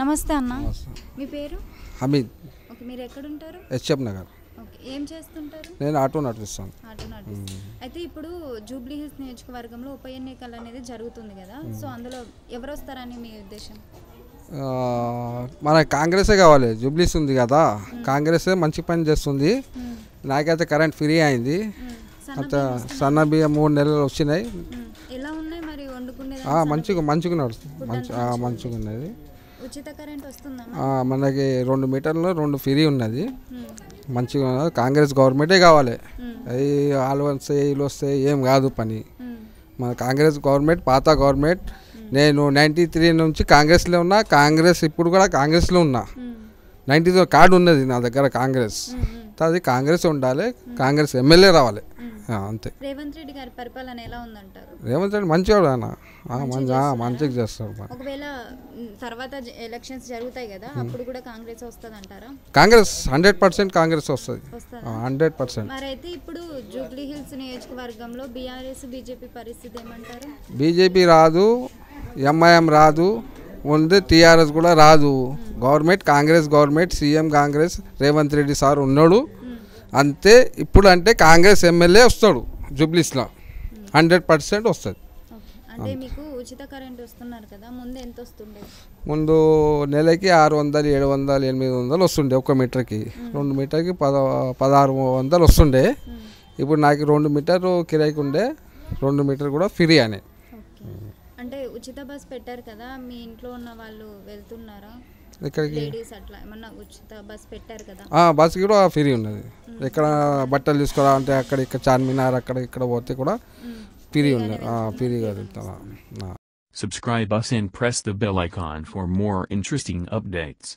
నమస్తే అన్న. మీ పేరు? హమీద్. ఓకే, మీరు ఎక్కడ ఉంటారు? హెచ్ఎం నగర్. ఓకే, ఏం చేస్తుంటారు? నేను ఆటో నడిపిస్తాను. ఆటో నడిపిస్తాను. అయితే ఇప్పుడు జూబ్లీ హిల్స్ నియోజకవర్గంలో ఉప ఎన్నికలు అనేది జరుగుతుంది కదా, సో అందులో ఎవరు వస్తారని మీ ఉద్దేశం? మన కాంగ్రెసే కావాలి. జూబ్లీస్ ఉంది కదా, కాంగ్రెసే మంచి పని చేస్తుంది. నాకైతే కరెంట్ ఫ్రీ అయింది. అంత సన్న బియ్యం 3 నెలలు వచ్చినాయి. ఎలా ఉన్నాయి మరి వండుకునేది? మంచిగా నడుస్తుంది. మంచిగా ఉన్నది. ఉచిత కరెంట్ వస్తుందా? మనకి 2 మీటర్లు 2 ఫ్రీ ఉన్నది. మంచిగా ఉన్నది. కాంగ్రెస్ గవర్నమెంటే కావాలి. అవి వాళ్ళు వస్తే వీళ్ళు వస్తే ఏం కాదు పని. మన కాంగ్రెస్ గవర్నమెంట్ పాత గవర్నమెంట్. నేను 93 నుంచి కాంగ్రెస్లో ఉన్నా. కాంగ్రెస్ ఇప్పుడు కూడా కాంగ్రెస్లో ఉన్నా. 93 కార్డు ఉన్నది నా దగ్గర కాంగ్రెస్. అది కాంగ్రెస్ ఉండాలి. కాంగ్రెస్ ఎమ్మెల్యే రావాలి అంతే. రేవంత్ రెడ్డి గారి పరిపాలన ఎలా ఉందంటారు? రేవంత్ రెడ్డి మంచివాడు అన్న. మంచిగా చేస్తాడు. ఒకవేళ తర్వాత ఎలక్షన్స్ జరుగుతాయి కదా, అప్పుడు కూడా కాంగ్రెస్ వస్తుంది అంటారా? కాంగ్రెస్ 100% కాంగ్రెస్ వస్తుంది. 100%. మరి అయితే ఇప్పుడు జూబ్లీ హిల్స్ నియోజకవర్గంలో బీఆర్ఎస్ బీజేపీ పరిస్థితి ఏమంటారు? బీజేపీ రాదు, ఎంఐఎం రాదు, ముందు టీఆర్ఎస్ కూడా రాదు. Government Congress government, CM Congress, Revanth Reddy sir ఉన్నాడు అంతే. ఇప్పుడు అంటే కాంగ్రెస్ ఎమ్మెల్యే వస్తాడు జూబ్లీస్లో. 100% వస్తుంది. అంటే మీకు ఉచిత కరెంట్ వస్తున్నారు కదా, ముందు ఎంత వస్తుండే? ముందు నెలకి 600, 700, 800 వస్తుండే ఒక మీటర్కి. 2 మీటర్కి 1600 వస్తుండే. ఇప్పుడు నాకు 2 మీటర్ కిరాయికి ఉండే, 2 మీటర్ కూడా ఫ్రీ అని. అంటే ఉచిత బస్ పెట్టారు కదా, మీ ఇంట్లో ఉన్న వాళ్ళు వెళ్తున్నారా? ఇక్కడికి లేడీస్ అట్లా ఏమన్నా ఉచిత బస్ పెట్టారు కదా? బస్కి కూడా ఫ్రీ ఉన్నది. ఎక్కడ బట్టలు తీసుకోవాలంటే అక్కడ ఇక్కడ చార్మినార్ అక్కడ ఇక్కడ పోతే కూడా ఫ్రీ ఉన్నది. ఫ్రీగా వెళ్తాను. Subscribe us and press the bell icon for more interesting updates.